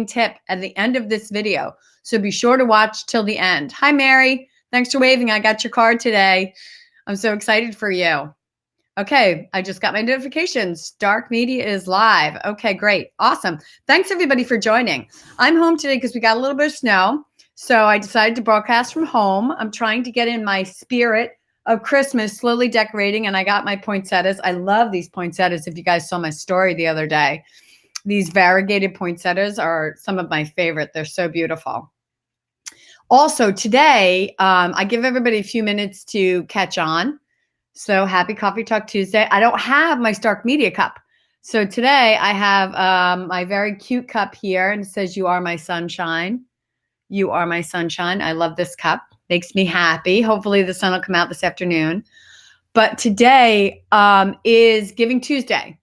tip at the end of this video. So be sure to watch till the end. Hi, Mary. Thanks for waving. I got your card today. I'm so excited for you. Okay, I just got my notifications. Dark Media is live. Okay, great. Awesome. Thanks everybody for joining. I'm home today because we got a little bit of snow. So I decided to broadcast from home. I'm trying to get in my spirit of Christmas, slowly decorating, and I got my poinsettias. I love these poinsettias. If you guys saw my story the other day, these variegated poinsettias are some of my favorite. They're so beautiful. Also today, I give everybody a few minutes to catch on. So happy Coffee Talk Tuesday. I don't have my Stark Media cup. So today I have my very cute cup here, and it says, "You are my sunshine. You are my sunshine." I love this cup. Makes me happy. Hopefully the sun will come out this afternoon. But today is Giving Tuesday.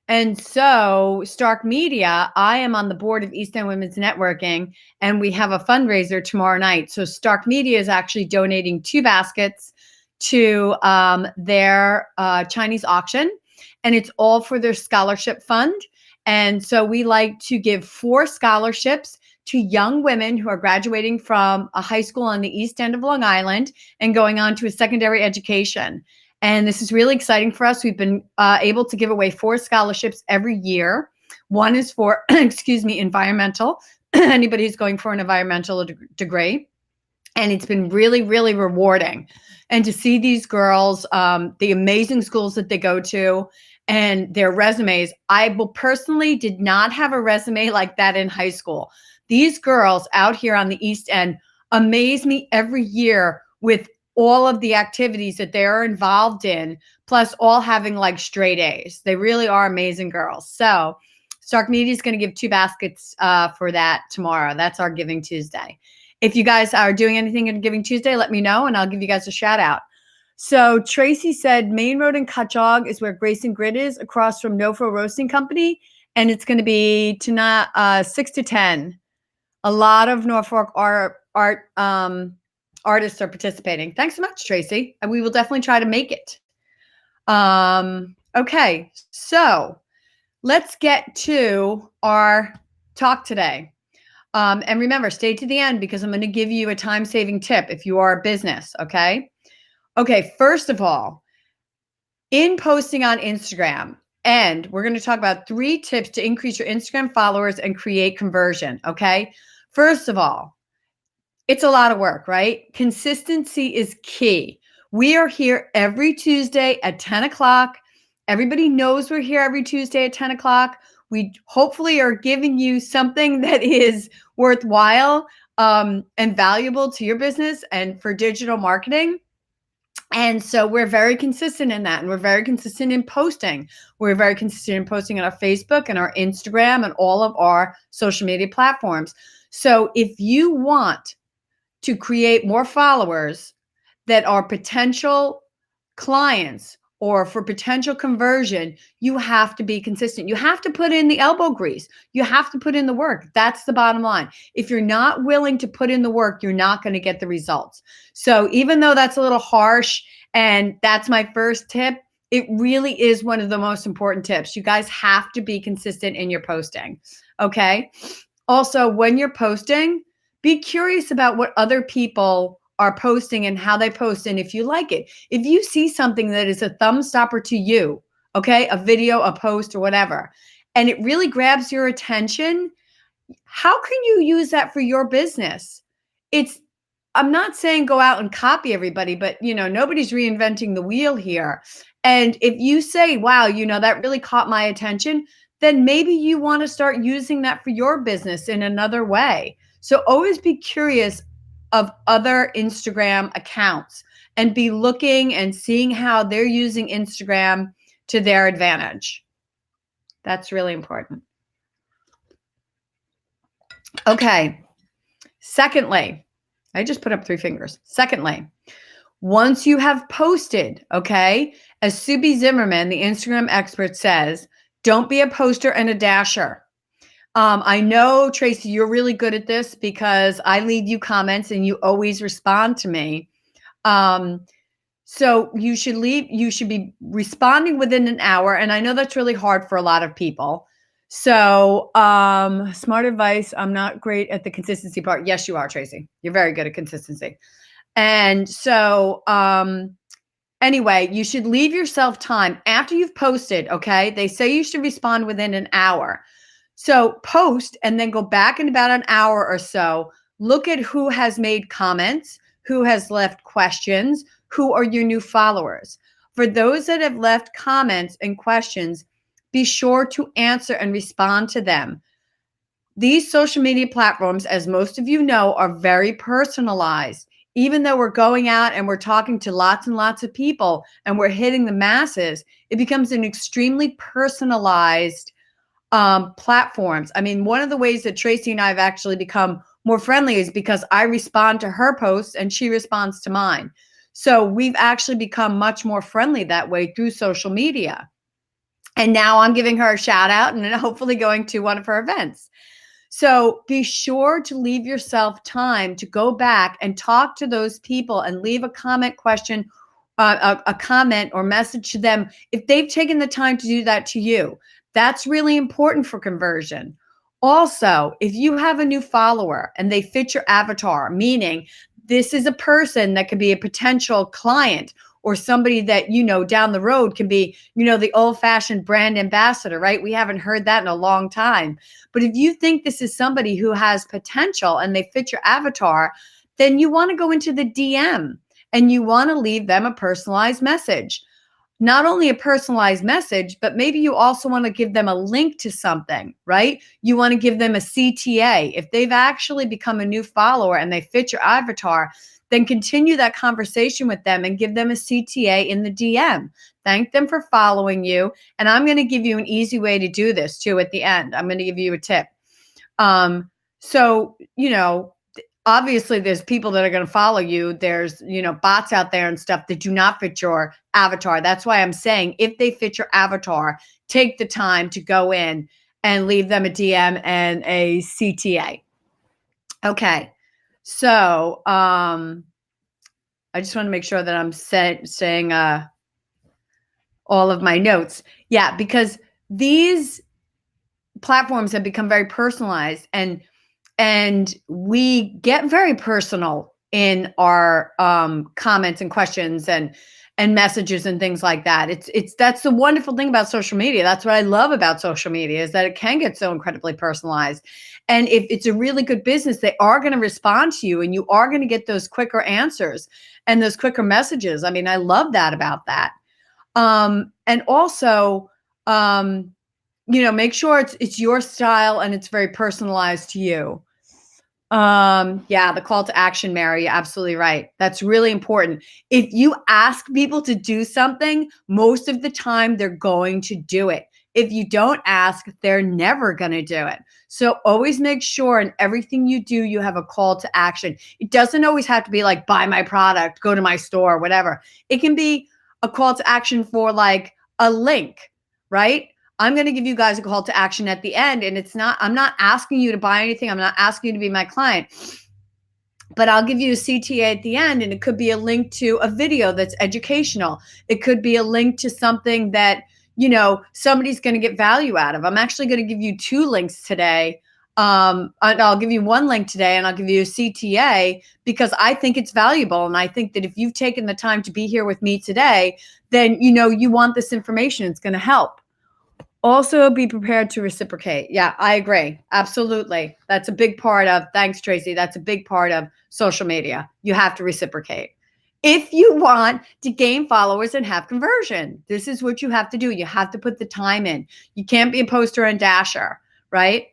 And so Stark Media, I am on the board of East End Women's Networking, and we have a fundraiser tomorrow night. So Stark Media is actually donating 2 baskets to their Chinese auction, and it's all for their scholarship fund. And so we like to give 4 scholarships to young women who are graduating from a high school on the East End of Long Island and going on to a secondary education. And this is really exciting for us. We've been able to give away 4 scholarships every year. One is for, environmental, anybody who's going for an environmental degree. And it's been really, really rewarding. And to see these girls, the amazing schools that they go to and their resumes. I personally did not have a resume like that in high school. These girls out here on the East End amaze me every year with all of the activities that they're involved in, plus all having like straight A's. They really are amazing girls. So Stark Media is going to give 2 baskets for that tomorrow. That's our Giving Tuesday. If you guys are doing anything in Giving Tuesday, let me know and I'll give you guys a shout out. So Tracy said Main Road in Cutchogue is where Grace and Grit is, across from Nofo Roasting Company. And it's going to be tonight, 6 to 10. A lot of Norfolk artists are participating. Thanks so much, Tracy. And we will definitely try to make it. Okay, so let's get to our talk today. And remember, stay to the end because I'm going to give you a time-saving tip if you are a business, okay? Okay, first of all, in posting on Instagram, and we're going to talk about 3 tips to increase your Instagram followers and create conversion, okay? First of all, it's a lot of work, right? Consistency is key. We are here every Tuesday at 10 o'clock. Everybody knows we're here every Tuesday at 10 o'clock. We hopefully are giving you something that is worthwhile and valuable to your business and for digital marketing. And so we're very consistent in that. And we're very consistent in posting. We're very consistent in posting on our Facebook and our Instagram and all of our social media platforms. So if you want to create more followers that are potential clients or for potential conversion, you have to be consistent. You have to put in the elbow grease. You have to put in the work. That's the bottom line. If you're not willing to put in the work, you're not going to get the results. So even though that's a little harsh and that's my first tip, it really is one of the most important tips. You guys have to be consistent in your posting. Okay. Also, when you're posting, be curious about what other people are posting and how they post, and if you like it. If you see something that is a thumb stopper to you, okay, a video, a post, or whatever, and it really grabs your attention, how can you use that for your business? I'm not saying go out and copy everybody, but nobody's reinventing the wheel here. And if you say, wow, that really caught my attention, then maybe you want to start using that for your business in another way. So always be curious of other Instagram accounts and be looking and seeing how they're using Instagram to their advantage. That's really important. Okay. Secondly, I just put up 3 fingers. Secondly, once you have posted, okay, as Subi Zimmerman, the Instagram expert, says, don't be a poster and a dasher. I know, Tracy, you're really good at this because I leave you comments and you always respond to me. So you should be responding within an hour. And I know that's really hard for a lot of people. So, smart advice. I'm not great at the consistency part. Yes, you are, Tracy. You're very good at consistency. And so, anyway, you should leave yourself time after you've posted. Okay. They say you should respond within an hour. So post and then go back in about an hour or so. Look at who has made comments, who has left questions, who are your new followers. For those that have left comments and questions, be sure to answer and respond to them. These social media platforms, as most of you know, are very personalized. Even though we're going out and we're talking to lots and lots of people and we're hitting the masses, it becomes an extremely personalized platforms. I mean, one of the ways that Tracy and I have actually become more friendly is because I respond to her posts and she responds to mine. So we've actually become much more friendly that way through social media. And now I'm giving her a shout out and hopefully going to one of her events. So be sure to leave yourself time to go back and talk to those people and leave a comment, question, a comment or message to them if they've taken the time to do that to you. That's really important for conversion. Also, if you have a new follower and they fit your avatar, meaning this is a person that could be a potential client or somebody that, down the road can be, the old fashioned brand ambassador, right? We haven't heard that in a long time. But if you think this is somebody who has potential and they fit your avatar, then you want to go into the DM and you want to leave them a personalized message. Not only a personalized message, but maybe you also want to give them a link to something, right? You want to give them a CTA. If they've actually become a new follower and they fit your avatar, then continue that conversation with them and give them a CTA in the DM. Thank them for following you. And I'm going to give you an easy way to do this too at the end. I'm going to give you a tip. So, obviously there's people that are going to follow you. There's, bots out there and stuff that do not fit your avatar. That's why I'm saying if they fit your avatar, take the time to go in and leave them a DM and a CTA. Okay. So, I just want to make sure that I'm saying all of my notes. Yeah, because these platforms have become very personalized and we get very personal in our comments and questions and messages and things like that. That's the wonderful thing about social media. That's what I love about social media is that it can get so incredibly personalized. And if it's a really good business, they are going to respond to you and you are going to get those quicker answers and those quicker messages. I mean, I love that about that. And also, make sure it's your style and it's very personalized to you. Yeah, the call to action, Mary, you're absolutely right. That's really important. If you ask people to do something, most of the time they're going to do it. If you don't ask, they're never going to do it. So always make sure in everything you do, you have a call to action. It doesn't always have to be like, buy my product, go to my store, whatever. It can be a call to action for like a link, right? I'm going to give you guys a call to action at the end. And I'm not asking you to buy anything. I'm not asking you to be my client, but I'll give you a CTA at the end. And it could be a link to a video that's educational. It could be a link to something that, somebody's going to get value out of. I'm actually going to give you 2 links today. I'll give you 1 link today and I'll give you a CTA because I think it's valuable. And I think that if you've taken the time to be here with me today, then, you want this information. It's going to help. Also be prepared to reciprocate. Yeah, I agree. Absolutely. That's a big part of, thanks, Tracy. That's a big part of social media. You have to reciprocate. If you want to gain followers and have conversion, this is what you have to do. You have to put the time in. You can't be a poster and dasher, right?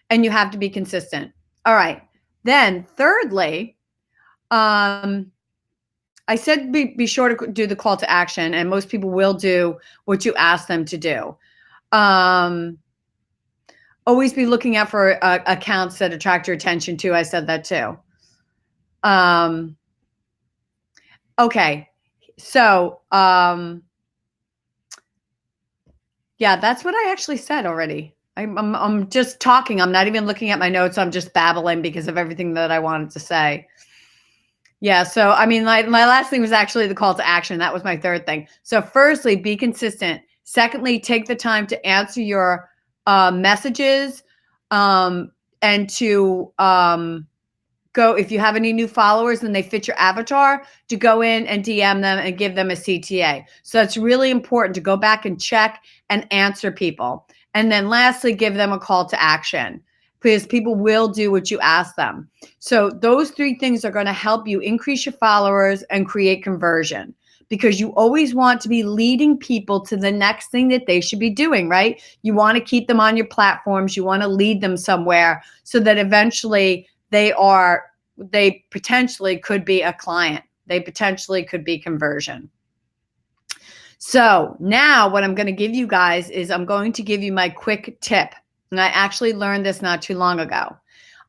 And you have to be consistent. All right. Then thirdly, I said be sure to do the call to action, and most people will do what you ask them to do. Always be looking out for accounts that attract your attention too. I said that too. Okay. So, yeah, that's what I actually said already. I'm just talking. I'm not even looking at my notes. I'm just babbling because of everything that I wanted to say. Yeah. So, I mean, my last thing was actually the call to action. That was my third thing. So firstly, be consistent. Secondly, take the time to answer your messages, and to go, if you have any new followers and they fit your avatar, to go in and DM them and give them a CTA. So it's really important to go back and check and answer people. And then lastly, give them a call to action, because people will do what you ask them. So those 3 things are going to help you increase your followers and create conversion, because you always want to be leading people to the next thing that they should be doing, right? You want to keep them on your platforms. You want to lead them somewhere so that eventually they potentially could be a client. They potentially could be conversion. So now what I'm going to give you guys is I'm going to give you my quick tip. And I actually learned this not too long ago.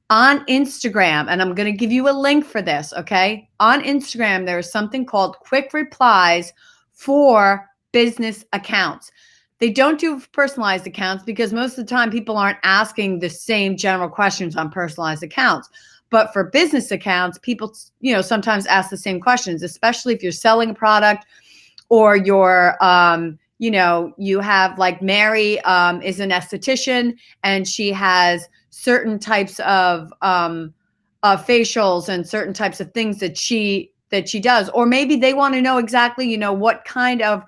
On Instagram, and I'm going to give you a link for this, okay? On Instagram, there is something called quick replies for business accounts. They don't do personalized accounts because most of the time people aren't asking the same general questions on personalized accounts. But for business accounts, people, sometimes ask the same questions, especially if you're selling a product or you're, you have, like, Mary is an esthetician and she has certain types of facials and certain types of things that she does. Or maybe they want to know exactly, what kind of,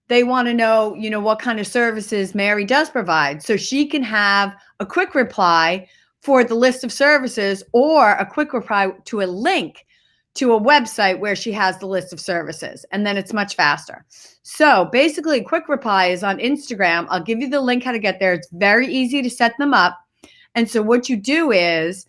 they want to know, what kind of services Mary does provide. So she can have a quick reply for the list of services, or a quick reply to a link to a website where she has the list of services. And then it's much faster. So basically, a quick reply is on Instagram. I'll give you the link how to get there. It's very easy to set them up. And so what you do is,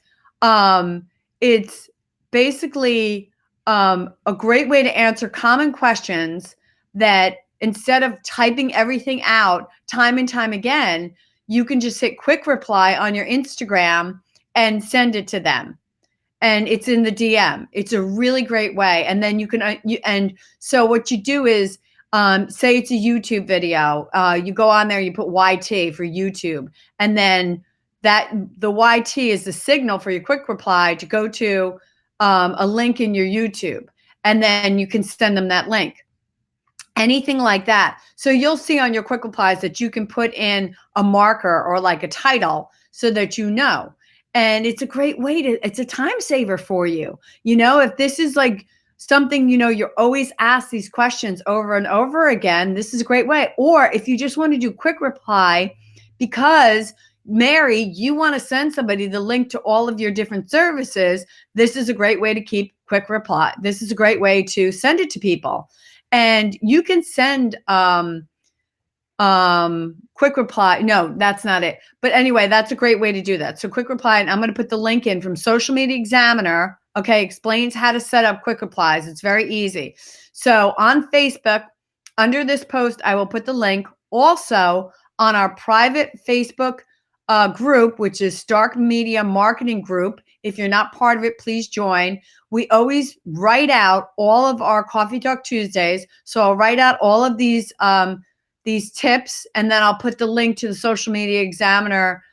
it's basically a great way to answer common questions that, instead of typing everything out time and time again, you can just hit quick reply on your Instagram and send it to them. And it's in the DM. It's a really great way. And then you can, and so what you do is, say it's a YouTube video. You go on there, you put YT for YouTube. And then the YT is the signal for your quick reply to go to a link in your YouTube. And then you can send them that link. Anything like that. So you'll see on your quick replies that you can put in a marker or like a title so that you know. And it's a great way it's a time saver for you. If this is like something, you're always asked these questions over and over again, this is a great way. Or if you just want to do quick reply because, Mary, you want to send somebody the link to all of your different services, this is a great way to keep quick reply. This is a great way to send it to people. And you can send quick reply. No, that's not it. But anyway, that's a great way to do that. So quick reply, and I'm going to put the link in from Social Media Examiner. Okay, explains how to set up quick replies. It's very easy. So on Facebook, under this post, I will put the link. Also on our private Facebook group, which is Stark Media Marketing Group. If you're not part of it, please join. We always write out all of our Coffee Talk Tuesdays. So I'll write out all of these tips, and then I'll put the link to the Social Media Examiner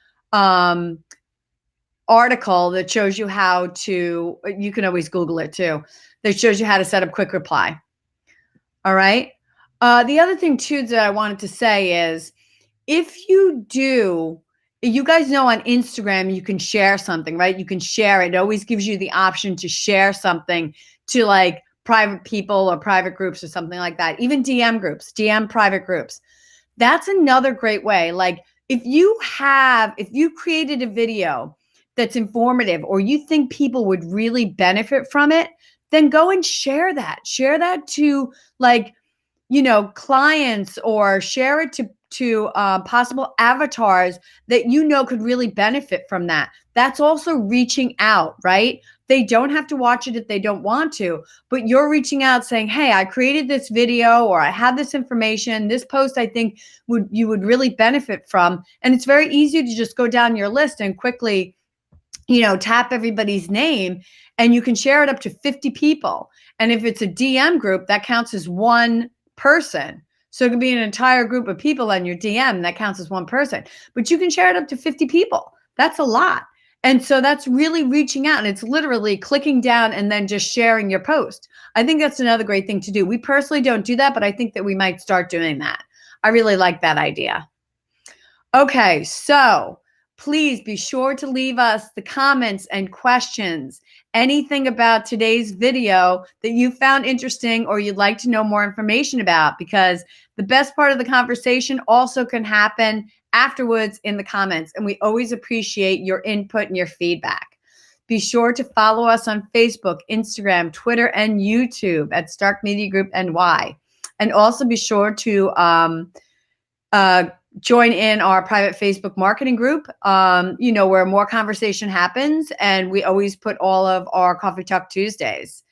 article that shows you how to, you can always Google it too, that shows you how to set up quick reply. All right. The other thing too that I wanted to say is, if you guys know on Instagram, you can share something, right? You can share it. It always gives you the option to share something to, like, private people or private groups or something like that. Even DM groups, DM private groups. That's another great way. Like, if you created a video that's informative, or you think people would really benefit from it, then go and share that. Share that to, like, clients, or share it to possible avatars that could really benefit from that. That's also reaching out, right? They don't have to watch it if they don't want to, but you're reaching out saying, hey, I created this video, or I have this information, this post I think you would really benefit from. And it's very easy to just go down your list and quickly, tap everybody's name, and you can share it up to 50 people. And if it's a DM group, that counts as one person. So it could be an entire group of people on your DM, that counts as one person, but you can share it up to 50 people. That's a lot. And so that's really reaching out, and it's literally clicking down and then just sharing your post. I think that's another great thing to do. We personally don't do that, but I think that we might start doing that. I really like that idea. Okay, so please be sure to leave us the comments and questions, anything about today's video that you found interesting or you'd like to know more information about, because the best part of the conversation also can happen afterwards in the comments. And we always appreciate your input and your feedback. Be sure to follow us on Facebook, Instagram, Twitter, and YouTube at Stark Media Group NY. And also be sure to join in our private Facebook marketing group, where more conversation happens. And we always put all of our Coffee Talk Tuesdays.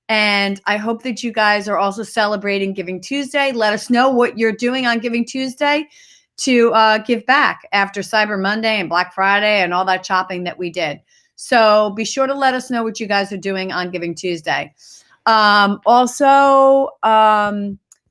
And I hope that you guys are also celebrating Giving Tuesday. Let us know what you're doing on Giving Tuesday to give back after Cyber Monday and Black Friday and all that shopping that we did. So be sure to let us know what you guys are doing on Giving Tuesday. Also,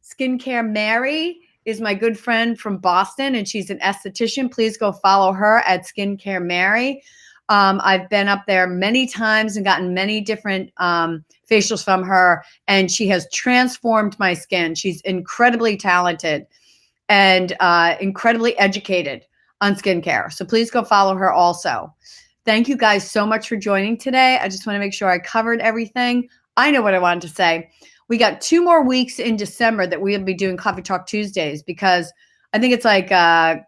Skincare Mary is my good friend from Boston, and she's an esthetician. Please go follow her at Skincare Mary. I've been up there many times and gotten many different facials from her, and she has transformed my skin. She's incredibly talented and incredibly educated on skincare. So please go follow her also. Thank you guys so much for joining today. I just want to make sure I covered everything. I know what I wanted to say. We got 2 more weeks in December that we'll be doing Coffee Talk Tuesdays, because I think it's like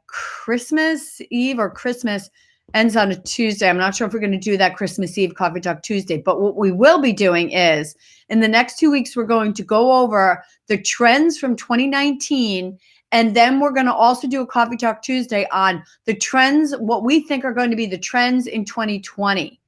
Christmas Eve or Christmas ends on a Tuesday. I'm not sure if we're going to do that Christmas Eve Coffee Talk Tuesday, but what we will be doing is in the next 2 weeks, we're going to go over the trends from 2019. And then we're going to also do a Coffee Talk Tuesday on the trends, what we think are going to be the trends in 2020,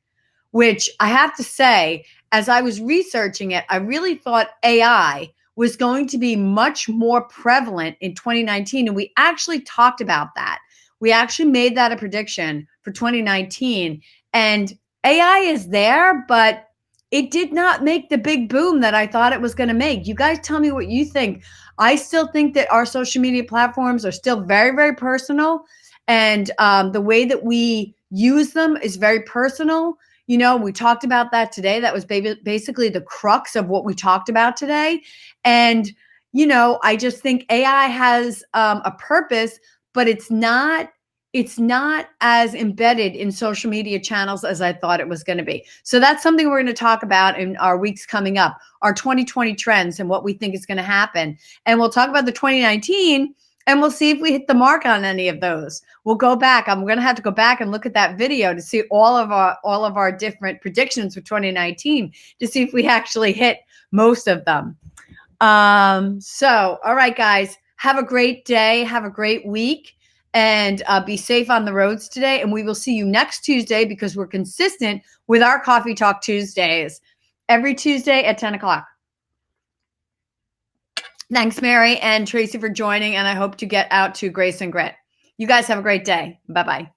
which I have to say, as I was researching it, I really thought AI was going to be much more prevalent in 2019. And we actually talked about that. We actually made that a prediction for 2019. And AI is there, but it did not make the big boom that I thought it was going to make. You guys tell me what you think. I still think that our social media platforms are still very, very personal. And the way that we use them is very personal. We talked about that today. That was basically the crux of what we talked about today. And, I just think AI has a purpose, but it's not as embedded in social media channels as I thought it was going to be. So that's something we're going to talk about in our weeks coming up, our 2020 trends and what we think is going to happen. And we'll talk about the 2019, and we'll see if we hit the mark on any of those. We'll go back. I'm going to have to go back and look at that video to see all of our different predictions for 2019 to see if we actually hit most of them. So, all right, guys, have a great day. Have a great week. And be safe on the roads today. And we will see you next Tuesday, because we're consistent with our Coffee Talk Tuesdays every Tuesday at 10 o'clock. Thanks, Mary and Tracy, for joining. And I hope to get out to Grace and Grit. You guys have a great day. Bye-bye.